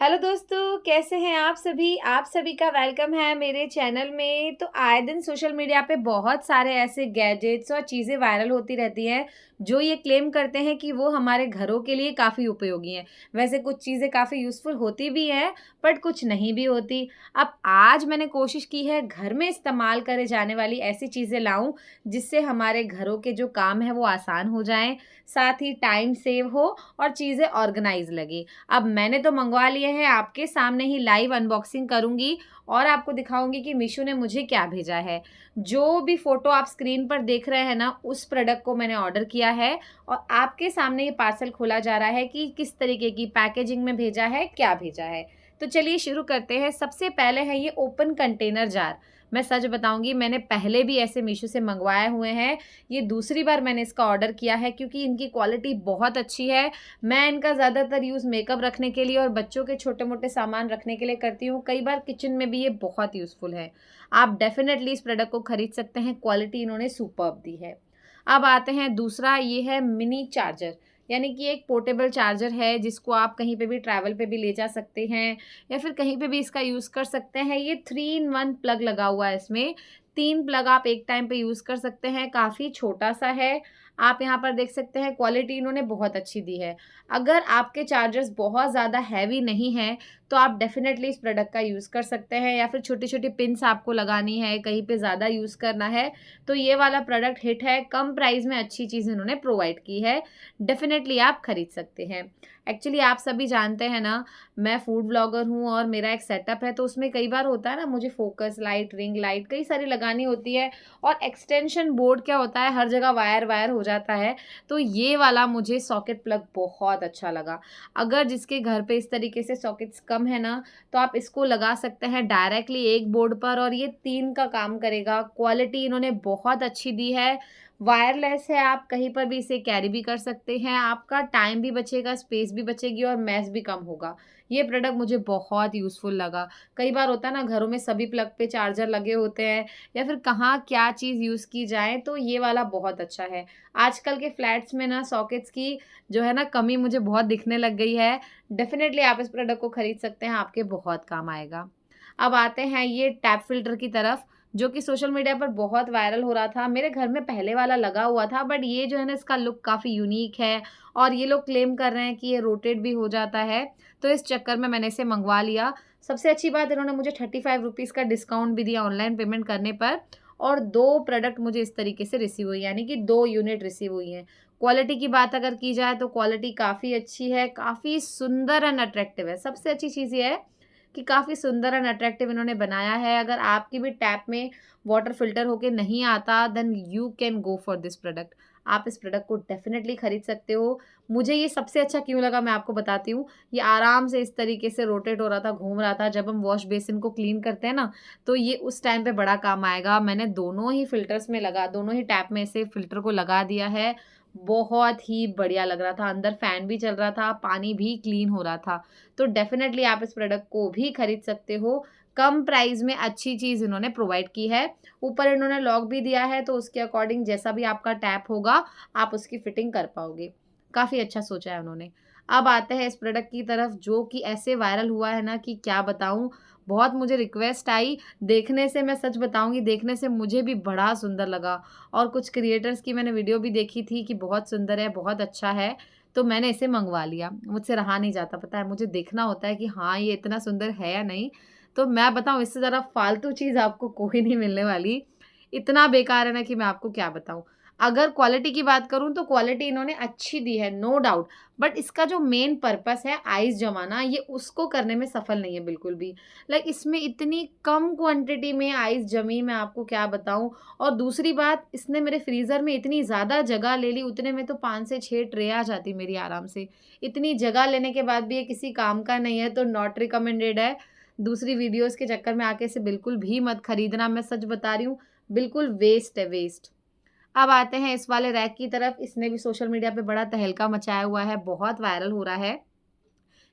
Hello दोस्तों, कैसे हैं आप सभी? आप सभी का वेलकम है मेरे चैनल में। तो आए दिन सोशल मीडिया पे बहुत सारे ऐसे गैजेट्स और चीज़ें वायरल होती रहती हैं, जो ये क्लेम करते हैं कि वो हमारे घरों के लिए काफ़ी उपयोगी हैं। वैसे कुछ चीज़ें काफ़ी यूज़फुल होती भी हैं, बट कुछ नहीं भी होती। अब आज मैंने कोशिश की है घर में इस्तेमाल करे जाने वाली ऐसी चीज़ें लाऊँ, जिससे हमारे घरों के जो काम हैं वो आसान हो जाएँ, साथ ही टाइम सेव हो और चीज़ें ऑर्गनाइज़ लगें। अब मैंने तो मंगवा लिए हैं, आपके सामने ही लाइव अनबॉक्सिंग करूँगी और आपको दिखाऊँगी कि मीशो ने मुझे क्या भेजा है। जो भी फ़ोटो आप स्क्रीन पर देख रहे हैं ना, उस प्रोडक्ट को मैंने ऑर्डर किया है और आपके सामने ये पार्सल खोला जा रहा है कि किस तरीके की पैकेजिंग में भेजा है, क्या भेजा है। तो चलिए शुरू करते हैं। सबसे पहले है ये ओपन कंटेनर जार। मैं सच बताऊँगी, मैंने पहले भी ऐसे मीशो से मंगवाए हुए हैं। ये दूसरी बार मैंने इसका ऑर्डर किया है क्योंकि इनकी क्वालिटी बहुत अच्छी है। मैं इनका ज़्यादातर यूज़ मेकअप रखने के लिए और बच्चों के छोटे-मोटे सामान रखने के लिए करती हूँ। कई बार किचन में भी ये बहुत यूज़फुल है। आप डेफ़िनेटली इस प्रोडक्ट को खरीद सकते हैं, क्वालिटी इन्होंने सुपर्ब दी है। अब आते हैं दूसरा, ये है मिनी चार्जर, यानी कि एक पोर्टेबल चार्जर है जिसको आप कहीं पे भी ट्रैवल पे भी ले जा सकते हैं या फिर कहीं पे भी इसका यूज़ कर सकते हैं। ये 3 इन 1 प्लग लगा हुआ है इसमें। 3 प्लग आप एक टाइम पे यूज़ कर सकते हैं, काफ़ी छोटा-सा है। आप यहाँ पर देख सकते हैं, क्वालिटी इन्होंने बहुत अच्छी दी है। अगर आपके चार्जर्स बहुत ज़्यादा हैवी नहीं हैं, तो आप डेफ़िनेटली इस प्रोडक्ट का यूज़ कर सकते हैं या फिर छोटी-छोटी पिन्स आपको लगानी है, कहीं पे ज़्यादा यूज़ करना है, तो ये वाला प्रोडक्ट हिट है। कम प्राइस में अच्छी चीज़ इन्होंने प्रोवाइड की है। डेफ़िनेटली आप खरीद सकते हैं। एक्चुअली आप सभी जानते हैं ना, मैं फूड ब्लॉगर हूँ और मेरा एक सेटअप है, तो उसमें कई बार होता है ना, मुझे फ़ोकस लाइट, रिंग लाइट कई सारी लगानी होती है और एक्सटेंशन बोर्ड क्या होता है, हर जगह वायर-वायर हो जाता है। तो ये वाला मुझे सॉकेट प्लग बहुत अच्छा लगा। अगर जिसके घर पे इस तरीके से सॉकेट्स कम है ना, तो आप इसको लगा सकते हैं डायरेक्टली एक बोर्ड पर और ये 3 का काम करेगा। क्वालिटी इन्होंने बहुत अच्छी दी है। वायरलेस है, आप कहीं पर भी इसे कैरी भी कर सकते हैं। आपका टाइम भी बचेगा, स्पेस भी बचेगी और मेस भी कम होगा। ये प्रोडक्ट मुझे बहुत यूज़फुल लगा। कई बार होता है ना, घरों में सभी प्लग पे चार्जर लगे होते हैं या फिर कहाँ क्या चीज़ यूज़ की जाए, तो ये वाला बहुत अच्छा है। आजकल के फ्लैट्स में ना सॉकेट्स की जो है ना कमी मुझे बहुत दिखने लग गई है। डेफ़िनेटली आप इस प्रोडक्ट को खरीद सकते हैं, आपके बहुत काम आएगा। अब आते हैं ये टैप फ़िल्टर की तरफ, जो कि सोशल मीडिया पर बहुत वायरल हो रहा था। मेरे घर में पहले वाला लगा हुआ था, बट ये जो है ना, इसका लुक काफ़ी यूनिक है और ये लोग क्लेम कर रहे हैं कि ये रोटेट भी हो जाता है, तो इस चक्कर में मैंने इसे मँगवा लिया। सबसे अच्छी बात, इन्होंने मुझे 35 रुपीज़ का डिस्काउंट भी दिया ऑनलाइन पेमेंट करने पर और 2 प्रोडक्ट मुझे इस तरीके से रिसीव हुई, यानी कि 2 यूनिट रिसीव हुई हैं। क्वालिटी की बात अगर की जाए तो क्वालिटी काफ़ी अच्छी है, काफ़ी सुंदर एंड अट्रैक्टिव है। सबसे अच्छी चीज़ ये है कि काफ़ी सुंदर एंड अट्रैक्टिव इन्होंने बनाया है। अगर आपकी भी टैप में वाटर फ़िल्टर होके नहीं आता, then you can go for this product. आप इस प्रोडक्ट को डेफ़िनेटली खरीद सकते हो। मुझे ये सबसे अच्छा क्यों लगा, मैं आपको बताती हूँ। ये आराम से इस तरीके से रोटेट हो रहा था, घूम रहा था। जब हम वॉश बेसिन को क्लीन करते हैं ना, तो ये उस टाइम पे बड़ा काम आएगा। मैंने दोनों ही फ़िल्टर्स में दोनों ही टैप में से फ़िल्टर को लगा दिया है। बहुत ही बढ़िया लग रहा था। अंदर फ़ैन भी चल रहा था, पानी भी क्लीन हो रहा था। तो डेफ़िनेटली आप इस प्रोडक्ट को भी खरीद सकते हो। कम प्राइस में अच्छी चीज़ इन्होंने प्रोवाइड की है। ऊपर इन्होंने लॉक भी दिया है, तो उसके अकॉर्डिंग जैसा भी आपका टैप होगा, आप उसकी फिटिंग कर पाओगे। काफ़ी अच्छा सोचा है उन्होंने। अब आते हैं इस प्रोडक्ट की तरफ, जो कि ऐसे वायरल हुआ है ना कि क्या बताऊँ। बहुत मुझे रिक्वेस्ट आई, देखने से मैं सच बताऊँगी, देखने से मुझे भी बड़ा सुंदर लगा और कुछ क्रिएटर्स की मैंने वीडियो भी देखी थी कि बहुत सुंदर है, बहुत अच्छा है, तो मैंने इसे मँगवा लिया। मुझसे रहा नहीं जाता, पता है, मुझे देखना होता है कि हाँ, ये इतना सुंदर है या नहीं। तो मैं बताऊँ, इससे ज़्यादा फ़ालतू चीज़ आपको कोई नहीं मिलने वाली। इतना बेकार है ना कि मैं आपको क्या बताऊँ। अगर क्वालिटी की बात करूँ तो क्वालिटी इन्होंने अच्छी दी है, नो डाउट, बट इसका जो मेन पर्पस है आइस जमाना, ये उसको करने में सफल नहीं है बिल्कुल भी। लाइक इसमें इतनी कम क्वांटिटी में आइस जमी, मैं आपको क्या बताऊँ। और दूसरी बात, इसने मेरे फ्रीज़र में इतनी ज़्यादा जगह ले ली, उतने में तो 5 से 6 ट्रे आ जाती मेरी आराम से। इतनी जगह लेने के बाद भी ये किसी काम का नहीं है, तो नॉट रिकमेंडेड है। दूसरी वीडियोज़ के चक्कर में आके इसे बिल्कुल भी मत खरीदना, मैं सच बता रही हूँ, बिल्कुल वेस्ट है, वेस्ट। अब आते हैं इस वाले रैक की तरफ। इसने भी सोशल मीडिया पे बड़ा तहलका मचाया हुआ है, बहुत वायरल हो रहा है।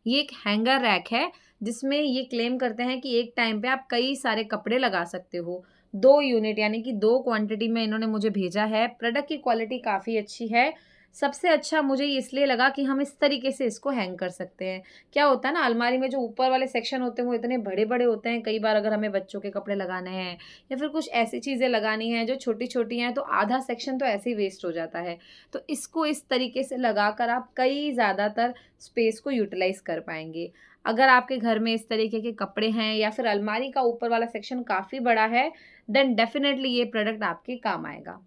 ये एक हैंगर रैक है, जिसमें ये क्लेम करते हैं कि एक टाइम पे आप कई सारे कपड़े लगा सकते हो। 2 यूनिट, यानी कि 2 क्वांटिटी में इन्होंने मुझे भेजा है। प्रोडक्ट की क्वालिटी काफ़ी अच्छी है। सबसे अच्छा मुझे ये इसलिए लगा कि हम इस तरीके से इसको हैंग कर सकते हैं। क्या होता है ना, अलमारी में जो ऊपर वाले सेक्शन होते हैं वो इतने बड़े-बड़े होते हैं, कई बार अगर हमें बच्चों के कपड़े लगाने हैं या फिर कुछ ऐसी चीज़ें लगानी हैं जो छोटी-छोटी हैं, तो आधा सेक्शन तो ऐसे ही वेस्ट हो जाता है। तो इसको इस तरीके से लगाकर आप कई ज़्यादातर स्पेस को यूटिलाइज़ कर पाएँगे। अगर आपके घर में इस तरीके के कपड़े हैं या फिर अलमारी का ऊपर वाला सेक्शन काफ़ी बड़ा है, देन डेफ़िनेटली ये प्रोडक्ट आपके काम आएगा।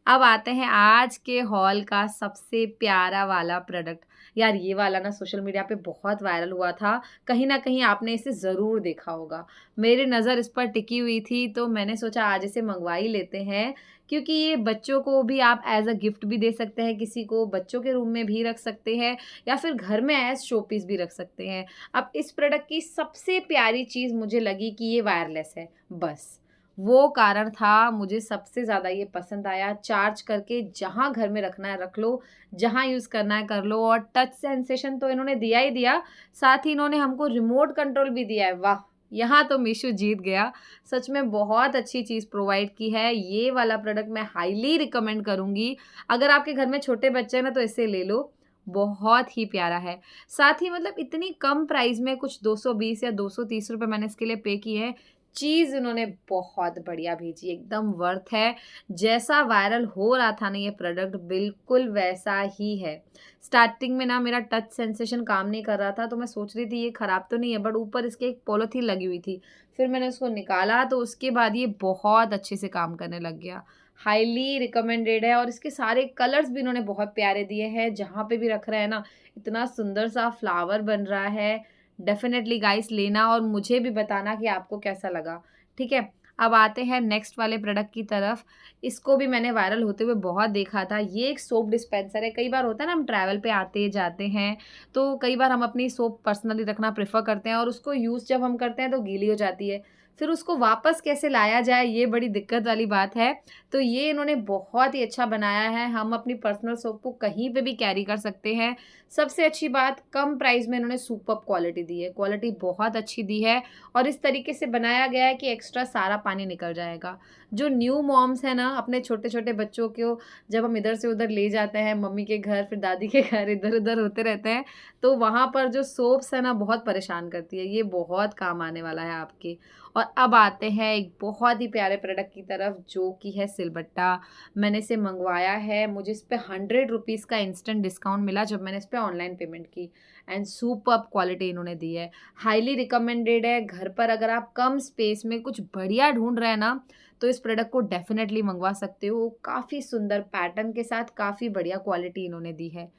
अब आते हैं आज के हॉल का सबसे प्यारा वाला प्रोडक्ट। यार ये वाला ना सोशल मीडिया पे बहुत वायरल हुआ था। कहीं न कहीं आपने इसे ज़रूर देखा होगा। मेरी नज़र इस पर टिकी हुई थी तो मैंने सोचा आज इसे मँगवा ही लेते हैं, क्योंकि ये बच्चों को भी आप एज़ अ गिफ्ट भी दे सकते हैं किसी को, बच्चों के रूम में भी रख सकते हैं या फिर घर में एज़ शो पीस भी रख सकते हैं। अब इस प्रोडक्ट की सबसे प्यारी चीज़ मुझे लगी कि ये वायरलेस है, बस। वो कारण था, मुझे सबसे ज़्यादा ये पसंद आया। चार्ज करके जहाँ घर में रखना है रख लो, जहाँ यूज़ करना है कर लो, और टच सेंसेशन तो इन्होंने दिया ही दिया, साथ ही इन्होंने हमको रिमोट कंट्रोल भी दिया है। वाह! यहाँ तो मीशो जीत गया। सच में बहुत अच्छी चीज़ प्रोवाइड की है। ये वाला प्रोडक्ट मैं हाईली रिकमेंड करूँगी। अगर आपके घर में छोटे बच्चे हैं ना तो इसे ले लो, बहुत ही प्यारा है। साथ ही मतलब इतनी कम प्राइस में कुछ 220 या 230 रुपए मैंने इसके लिए पे किए हैं। चीज़ उन्होंने बहुत बढ़िया भेजी, एकदम वर्थ है। जैसा वायरल हो रहा था ना ये प्रोडक्ट, बिल्कुल वैसा ही है। स्टार्टिंग में ना मेरा टच सेंसेशन काम नहीं कर रहा था, तो मैं सोच रही थी ये ख़राब तो नहीं है, बट ऊपर इसके एक पॉलीथीन लगी हुई थी। फिर मैंने उसको निकाला तो उसके बाद ये बहुत अच्छे से काम करने लग गया। हाईली रिकमेंडेड है, और इसके सारे कलर्स भी इन्होंने बहुत प्यारे दिए हैं। जहाँ पे भी रख रहे हैं ना, इतना सुंदर सा फ्लावर बन रहा है। डेफ़िनेटली गाइस लेना और मुझे भी बताना कि आपको कैसा लगा, ठीक है? अब आते हैं नेक्स्ट वाले प्रोडक्ट की तरफ। इसको भी मैंने वायरल होते हुए बहुत देखा था। ये एक सोप डिस्पेंसर है। कई बार होता है ना, हम ट्रैवल पे आते-जाते हैं, तो कई बार हम अपनी सोप पर्सनली रखना प्रेफ़र करते हैं और उसको यूज़ जब हम करते हैं तो गीली हो जाती है। फिर उसको वापस कैसे लाया जाए, ये बड़ी दिक्कत वाली बात है। तो ये इन्होंने बहुत ही अच्छा बनाया है। हम अपनी पर्सनल सोप को कहीं पे भी कैरी कर सकते हैं। सबसे अच्छी बात, कम प्राइस में इन्होंने सुपर्ब क्वालिटी दी है। क्वालिटी बहुत अच्छी दी है और इस तरीके से बनाया गया है कि एक्स्ट्रा सारा पानी निकल जाएगा। जो न्यू मॉम्स हैं ना, अपने छोटे-छोटे बच्चों को जब हम इधर से उधर ले जाते हैं, मम्मी के घर, फिर दादी के घर, इधर-उधर होते रहते हैं, तो वहाँ पर जो सोप्स है ना, बहुत परेशान करती है। ये बहुत काम आने वाला है आपके। और अब आते हैं एक बहुत ही प्यारे प्रोडक्ट की तरफ, जो कि है सिलबट्टा। मैंने इसे मँगवाया है, मुझे इस पे 100 रुपीज़ का इंस्टेंट डिस्काउंट मिला जब मैंने इस पे ऑनलाइन पेमेंट की, एंड सुपर्ब क्वालिटी इन्होंने दी है। हाईली रिकमेंडेड है। घर पर अगर आप कम स्पेस में कुछ बढ़िया ढूँढ रहे हैं ना, तो इस प्रोडक्ट को डेफ़िनेटली मँगवा सकते हो। काफ़ी सुंदर पैटर्न के साथ काफ़ी बढ़िया क्वालिटी इन्होंने दी है।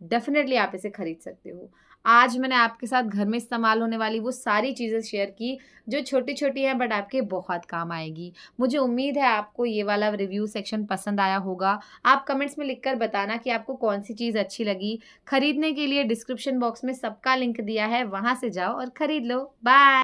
डेफ़िनेटली आप इसे खरीद सकते हो। आज मैंने आपके साथ घर में इस्तेमाल होने वाली वो सारी चीज़ें शेयर की, जो छोटी-छोटी हैं बट आपके बहुत काम आएगी। मुझे उम्मीद है आपको ये वाला रिव्यू सेक्शन पसंद आया होगा। आप कमेंट्स में लिखकर बताना कि आपको कौन-सी चीज़ अच्छी लगी। खरीदने के लिए डिस्क्रिप्शन बॉक्स में सबका लिंक दिया है, वहाँ से जाओ और खरीद लो। बाय।